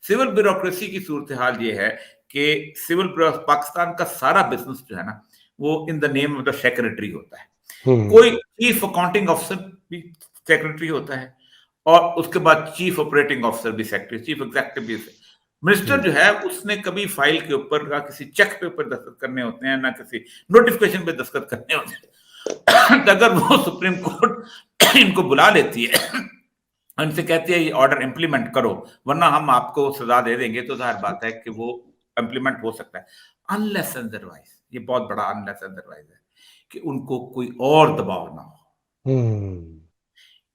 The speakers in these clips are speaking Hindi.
सिविल ब्यूरोक्रेसी की सूरत हाल ये है कि सिविल पाकिस्तान का सारा बिजनेस जो है ना, वो in the name of the secretary होता है। कोई चीफ अकाउंटिंग ऑफिसर भी सेक्रेटरी होता है, और उसके बाद चीफ ऑपरेटिंग ऑफिसर भी सेक्रेटरी, चीफ एग्जीक्यूटिव भी। मिनिस्टर जो है उसने कभी फाइल के ऊपर ना किसी चेक पे ऊपर दस्तखत करने होते हैं, ना किसी नोटिफिकेशन पे दस्तखत करने होते हैं। अगर वो सुप्रीम कोर्ट इनको बुला लेती है, उनसे कहती है ये ऑर्डर इंप्लीमेंट करो वरना हम आपको सजा दे देंगे, तो जाहिर बात है कि वो इंप्लीमेंट हो सकता है। अनलेस अदरवाइज, ये बहुत बड़ा अनलेस अदरवाइज है कि उनको कोई और दबाव ना हो।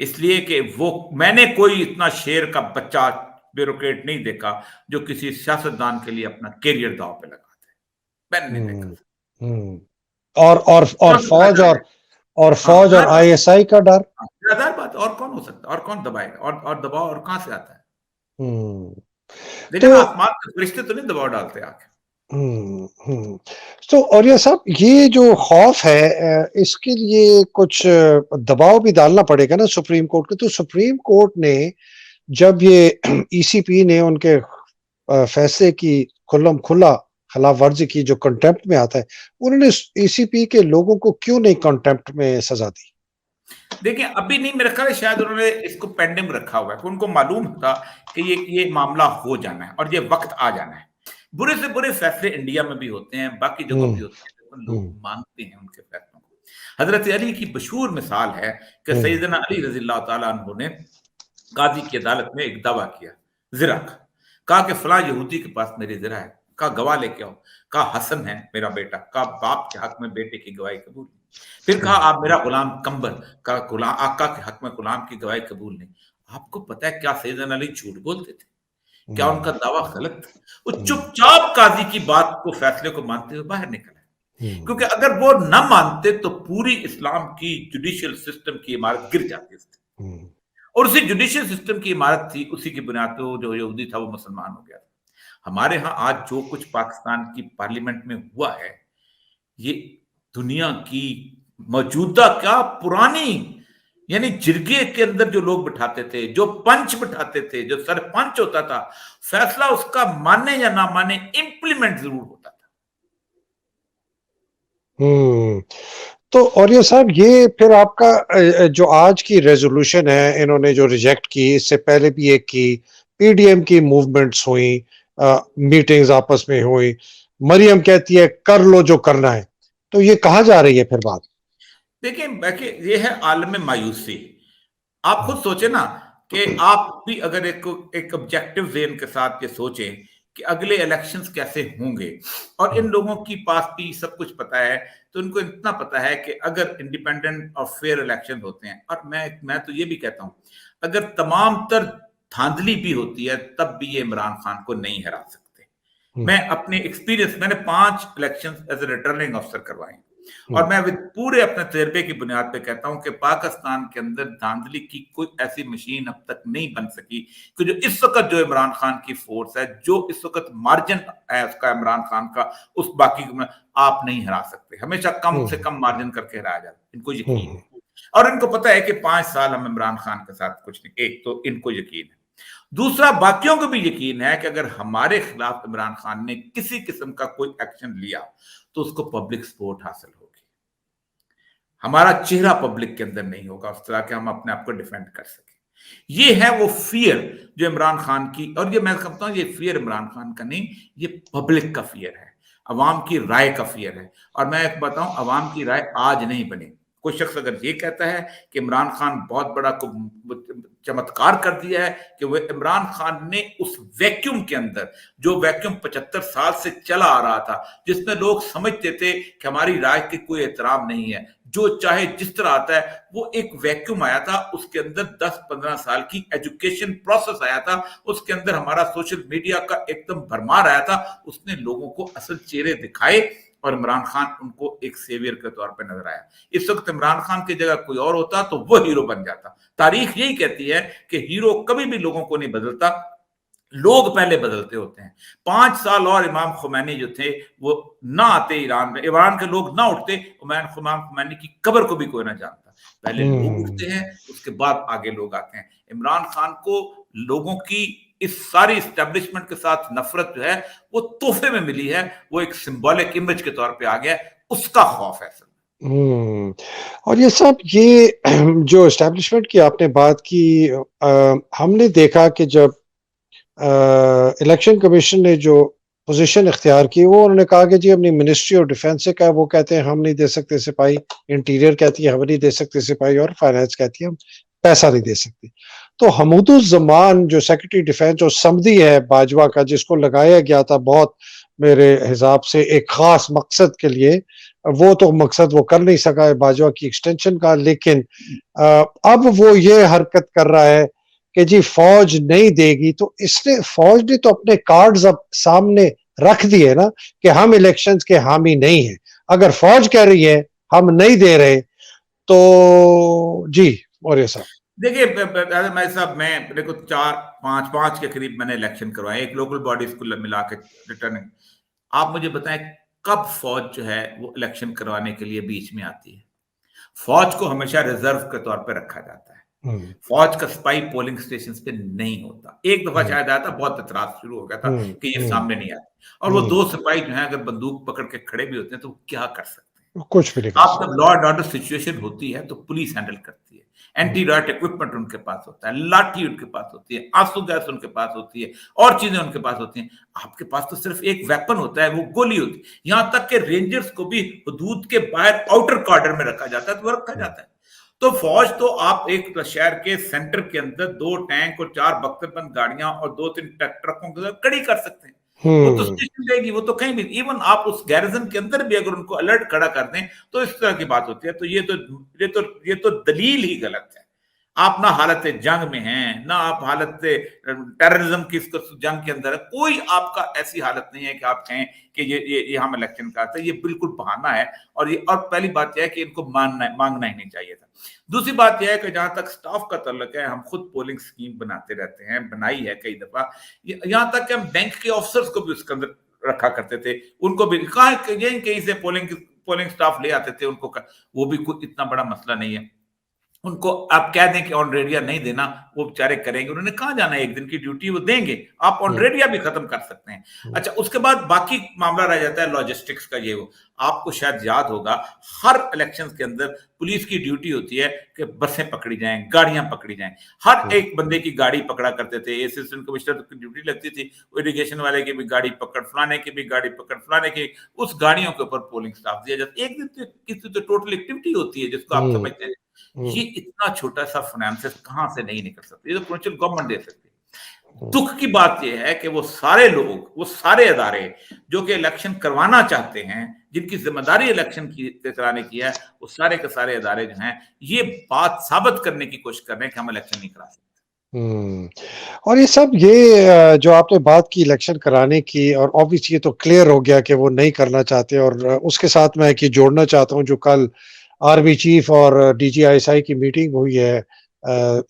इसलिए कि वो, मैंने कोई इतना शेर का बच्चा ब्यूरोक्रेट नहीं देखा जो किसी सियासतदान के लिए अपना कैरियर दांव पे लगाता है। मैंने नहीं देखा। और फौज और आईएसआई का डर, आधार बात, और कौन हो सकता है, और कौन दबाएगा, और दबाव और कहां से आता है? लेकिन आसमान के फरिश्ते तो नहीं दबाव डालते आके। तो और ये सब, ये जो खौफ है, इसके लिए कुछ दबाव भी डालना पड़ेगा ना सुप्रीम कोर्ट को। तो सुप्रीम कोर्ट ने जब ये ईसीपी ने उनके फैसले की खुल्लम खुला खिलाफ वर्जी की, जो कंटेम्प्ट में आता है, उन्होंने ईसीपी के लोगों को क्यों नहीं कंटेम्प्ट में सजा दी? देखिए अभी नहीं, मेरा ख्याल है शायद उन्होंने इसको पेंडिंग रखा हुआ है, उनको मालूम था कि ये मामला हो जाना है और ये वक्त आ जाना है। बुरे से बुरे फैसले इंडिया में भी होते हैं, बाकी जगहों भी होते हैं, तो लोग मांगते हैं उनके फैसलों को। हजरत अली की मशहूर मिसाल है कि सैयदना अली रज़ी अल्लाह तआला अन्हु ने काजी की अदालत में एक दावा किया ज़िरा का। कहा कि फलां यहूदी के पास मेरी ज़िरा है। कहा गवाह लेके आओ। कहा हसन है मेरा बेटा। कहा बाप के हक में बेटे की गवाही कबूल नहीं। फिर कहा आप मेरा गुलाम कंबर। कहा गुलाम आका के हक में गुलाम की गवाही कबूल नहीं। आपको पता है क्या सैयदना अली झूठ बोलते थे? क्या उनका दावा गलत था? वो चुपचाप काजी की बात को, फैसले को मानते हुए बाहर निकला। क्योंकि अगर वो न मानते तो पूरी इस्लाम की जुडिशियल सिस्टम की इमारत गिर जाती थी। और उसी जुडिशियल सिस्टम की इमारत थी, उसी की बुनियाद पर जो यहूदी था वो मुसलमान हो गया। हमारे यहाँ आज जो कुछ पाकिस्तान की पार्लियामेंट में हुआ है, ये दुनिया की मौजूदा क्या पुरानी, यानी जिरगे के अंदर जो लोग बिठाते थे, जो पंच बिठाते थे, जो सरपंच होता था, फैसला उसका माने या ना माने इंप्लीमेंट जरूर होता था। तो और ये साहब, ये फिर आपका जो आज की रेजोल्यूशन है इन्होंने जो रिजेक्ट की, इससे पहले भी एक की, पीडीएम की मूवमेंट्स हुई, मीटिंग्स आपस में हुई, मरियम कहती है कर लो जो करना है, तो ये कहाँ जा रही है फिर बात? देखिए ये है आलम मायूसी। आप खुद सोचे ना कि आप भी अगर एक ऑब्जेक्टिव ज़हन के साथ ये सोचें कि अगले इलेक्शंस कैसे होंगे, और इन लोगों की पास भी सब कुछ पता है, तो उनको इतना पता है कि अगर इंडिपेंडेंट और फेयर इलेक्शन होते हैं, और मैं तो ये भी कहता हूं अगर तमाम तर धांधली भी होती है तब भी ये इमरान खान को नहीं हरा सकते। मैं अपने एक्सपीरियंस, मैंने 5 election as a returning officer करवाए, और मैं पूरे अपने तजर्बे की बुनियाद पे कहता हूं कि पाकिस्तान के अंदर धांधली की कोई ऐसी मशीन अब तक नहीं बन सकी कि जो इस वक्त जो इमरान खान की फोर्स है, जो इस वक्त मार्जिन है उसका इमरान खान का, उस बाकी को आप नहीं हरा सकते। हमेशा कम से कम मार्जिन करके हराया जाता है, इनको यकीन है। और इनको पता है कि 5 साल हम इमरान खान के साथ कुछ नहीं, एक तो इनको यकीन है, दूसरा बाकियों को भी यकीन है कि अगर हमारे खिलाफ इमरान खान ने किसी किस्म का कोई एक्शन लिया तो उसको पब्लिक सपोर्ट हासिल होगी, हमारा चेहरा पब्लिक के अंदर नहीं होगा उस तरह के हम अपने आप को डिफेंड कर सके। ये है वो फियर जो इमरान खान की, और ये मैं कहता हूं ये फियर इमरान खान का नहीं, ये पब्लिक का फियर है, अवाम की राय का फियर है। और मैं एक बताऊं, अवाम की राय आज नहीं बनी। कोई शख्स अगर ये कहता है कि इमरान खान बहुत बड़ा चमत्कार कर दिया है, कि वो इमरान खान ने उस वैक्यूम के अंदर, जो वैक्यूम 75 साल से चला आ रहा था, जिसमें लोग समझते थे कि हमारी राय की कोई एहतराम नहीं है, जो चाहे जिस तरह आता है, वो एक वैक्यूम आया था, उसके अंदर 10-15 साल की एजुकेशन प्रोसेस आया था, उसके अंदर हमारा सोशल मीडिया का एकदम भरमार आया था, उसने लोगों को असल चेहरे दिखाए और इमरान खान उनको एक सेवियर के तौर पर नजर आया। इस वक्त इमरान खान की जगह कोई और होता तो वो हीरो बन जाता। तारीख यही कहती है कि हीरो कभी भी लोगों को नहीं बदलता, लोग पहले बदलते होते हैं। 5 साल और इमाम खुमैनी जो थे वो ना आते ईरान में, ईरान के लोग ना उठते, इमाम खुमैनी की कब्र को भी कोई ना जानता। पहले लोग उठते हैं, उसके बाद आगे लोग आते हैं। इमरान खान को लोगों की इस सारी इस्टेब्लिशमेंट के साथ नफरत जो है वो तोहफे में मिली है, वो एक सिंबॉलिक इमेज के तौर पे आ गया है, उसका खौफ है असल हम्म। और ये सब ये जो एस्टेब्लिशमेंट की आपने बात की, हमने देखा कि जब इलेक्शन कमीशन ने जो पोजीशन इख्तियार की, वो उन्होंने कहा कि जी अपनी मिनिस्ट्री ऑफ डिफेंस से, का वो कहते हैं हम नहीं दे सकते सिपाही, इंटीरियर कहती है हम नहीं दे सकते सिपाही, और फाइनेंस कहती है हम पैसा नहीं दे सकते। तो हमूदुज़्ज़मान जो सेक्रेटरी डिफेंस जो समधी है बाजवा का, जिसको लगाया गया था बहुत मेरे हिसाब से एक खास मकसद के लिए, वो तो मकसद वो कर नहीं सका है बाजवा की एक्सटेंशन का, लेकिन अब वो ये हरकत कर रहा है कि जी फौज नहीं देगी। तो इसने, फौज ने तो अपने कार्ड्स अब सामने रख दिए ना कि हम इलेक्शंस के हामी नहीं हैं। अगर फौज कह रही है हम नहीं दे रहे, तो जी मौर्य साहब। देखिए मैं साहब, मैं देखो चार पांच पांच के करीब मैंने इलेक्शन करवाए, एक लोकल बॉडीज को मिला के रिटर्निंग। आप मुझे बताएं कब फौज जो है वो इलेक्शन करवाने के लिए बीच में आती है? फौज को हमेशा रिजर्व के तौर पे रखा जाता है। हम्म, फौज का सिपाही पोलिंग स्टेशन पे नहीं होता। एक दफा हम्म, शायद आया था, बहुत इतराज शुरू हो गया था हम्म, कि ये हम्म, सामने नहीं आते, और वो हम्म, दो सिपाही जो है अगर बंदूक पकड़ के खड़े भी होते हैं तो वो क्या कर सकते हैं? कुछ भी नहीं कर आप सकते। जब लॉ एंड ऑर्डर सिचुएशन होती है तो पुलिस हैंडल करती है, एंटी राइट इक्विपमेंट उनके पास होता है, लाठी उनके पास होती है, आंसू गैस उनके पास होती है, और चीजें उनके पास होती हैं। आपके पास तो सिर्फ एक वेपन होता है, वो गोली होती है। यहां तक के रेंजर्स को भी हदूद के बाहर आउटर कॉर्डर में रखा जाता है, तो वो रखा जाता है। तो फौज तो आप एक शहर के सेंटर के अंदर दो टैंक और चार बख्तरबंद गाड़ियां और दो तीन ट्रकों के साथ खड़ी कर सकते हैं। वो तो हम्म, स्टेशन रहेगी, वो तो कहीं भी, इवन आप उस गैरिजन के अंदर भी अगर उनको अलर्ट खड़ा कर दें तो इस तरह की बात होती है। तो ये तो दलील ही गलत है। आप ना हालत जंग में हैं, ना आप हालत टेररिज्म की जंग के अंदर है। कोई आपका ऐसी हालत नहीं है कि आप कहें कि ये हम इलेक्शन कराते हैं। ये बिल्कुल बहाना है। और पहली बात यह है कि इनको मांगना ही नहीं चाहिए था। दूसरी बात यह है कि जहां तक स्टाफ का ताल्लुक है, हम खुद पोलिंग स्कीम बनाते रहते हैं, बनाई है कई दफा। यहां तक कि हम बैंक के ऑफिसर्स को भी उसके अंदर रखा करते थे, उनको भी कहीं से पोलिंग स्टाफ ले आते थे उनको वो भी कोई इतना बड़ा मसला नहीं है। उनको आप कह दें कि ऑन रेडिया नहीं देना, वो बेचारे करेंगे। उन्होंने कहाँ जाना है, एक दिन की ड्यूटी वो देंगे, आप ऑन हम्म, रेडिया भी खत्म कर सकते हैं। अच्छा, उसके बाद बाकी मामला रह जाता है लॉजिस्टिक्स का। ये वो आपको शायद याद होगा, हर इलेक्शन के अंदर पुलिस की ड्यूटी होती है कि बसें पकड़ी जाएं, गाड़ियां पकड़ी जाएं। हर एक बंदे की गाड़ी पकड़ा करते थे। असिस्टेंट कमिश्नर की ड्यूटी लगती थी, इरिगेशन वाले की भी गाड़ी पकड़, फलाने की भी गाड़ी पकड़, फलाने की। उस गाड़ियों के ऊपर पोलिंग स्टाफ दिया जाता है। एक दिन तो किसी तो टोटल एक्टिविटी होती है जिसको आप हम्म, समझते हैं। हम्म, ये इतना छोटा सा फाइनेंस कहां से नहीं निकल सकते? ये तो प्रोविंशियल गवर्नमेंट दे सकती है। हम्म, दुख की बात यह है कि वो सारे लोग, वो सारे अदारे जो कि इलेक्शन करवाना चाहते हैं, जिनकी जिम्मेदारी इलेक्शन की कराने की है, वो सारे के सारे अदारे जो हैं ये बात साबित करने की कोशिश कर रहे हैं कि हम इलेक्शन नहीं करा सकते। हम्म। और ये सब ये जो आपने बात की इलेक्शन कराने की, और ऑब्वियसली ये तो क्लियर हो गया कि वो नहीं करना चाहते। और उसके साथ मैं एक ये जोड़ना चाहता हूँ, जो कल आर्मी चीफ और डीजीआईएसआई की मीटिंग हुई है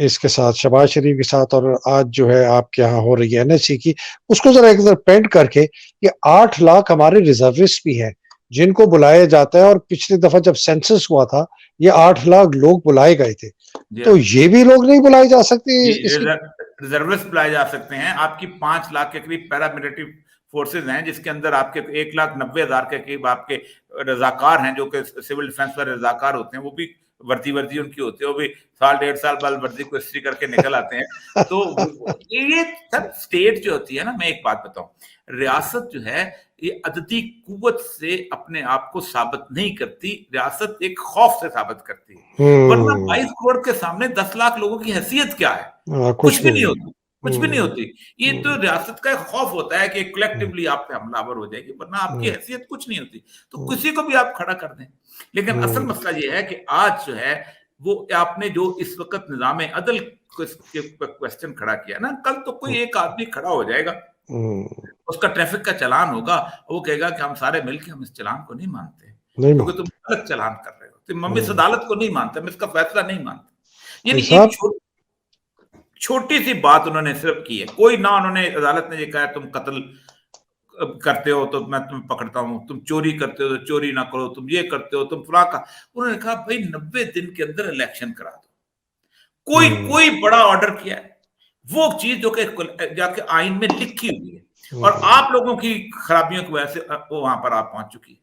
इसके साथ, शहबाज शरीफ के साथ, और आज जो है आपके यहाँ हो रही है एनएससी की, उसको जरा एक पेंट करके, ये 8 लाख हमारे रिजर्विस्ट भी हैं जिनको बुलाया जाता है। और पिछली दफा जब सेंसस हुआ था, ये 8 लाख लोग बुलाए गए थे, जी तो हाँ। ये भी लोग नहीं बुलाए जा सकते जी, इसकी। रिजर्विस्ट बुलाए जा सकते हैं। आपकी 5 लाख के करीब पैरामिलिट्री फोर्सेज हैं, जिसके अंदर आपके 1,90,000 के करीब आपके रजाकार हैं, जो कि सिविल डिफेंस वाले रजाकार होते हैं। वो भी वर्दी वर्दी उनकी होती है, वो भी साल डेढ़ साल बाद वर्दी को इस्त्री करके निकल आते हैं। तो ये सब स्टेट जो होती है ना, मैं एक बात बताऊं, रियासत जो है ये अददी कुव्वत से अपने आप को साबित नहीं करती, रियासत एक खौफ से साबित करती है। वरना हम्म, 22 करोड़ के सामने 10 लाख लोगों की हैसियत क्या है? हाँ, कुछ कुछ भी भी नहीं नहीं। होती, कुछ भी नहीं होती। ये तो हम्म, रियासत का एक खौफ होता है कि हम्म, कलेक्टिवली आप पे हमलावर हो जाएगी, वरना आपकी हम्म, हैसियत कुछ नहीं होती। तो हम्म, किसी को भी आप खड़ा कर दें। लेकिन असल हम्म, मसला ये है कि आज जो है वो आपने जो इस वक्त निजाम अदल के क्वेश्चन खड़ा किया ना, कल तो कोई एक आदमी खड़ा हो जाएगा, हम्म, उसका ट्रैफिक का चालान होगा, वो कहेगा कि हम सारे मिलकर हम इस चालान को नहीं मानते, नहीं क्योंकि तुम मानते। गलत चालान कर रहे हो, तुम हम इस हम्म, अदालत को नहीं मानते, हम इसका फैसला नहीं मानते। भाई यानी एक साहब। छोटी सी बात उन्होंने सिर्फ की है। कोई ना, उन्होंने अदालत ने ये कहा तुम कत्ल करते हो तो मैं तुम्हें पकड़ता हूं, तुम चोरी करते हो तो चोरी ना करो, तुम ये करते हो, तुम फला का। उन्होंने कहा भाई 90 दिन के अंदर इलेक्शन करा दो। कोई हम्म, कोई बड़ा ऑर्डर किया है? वो चीज जो कि जाके आइन में लिखी हुई है, और हम्म। आप लोगों की खराबियों की वजह से वो वहां पर आप पहुंच चुकी है।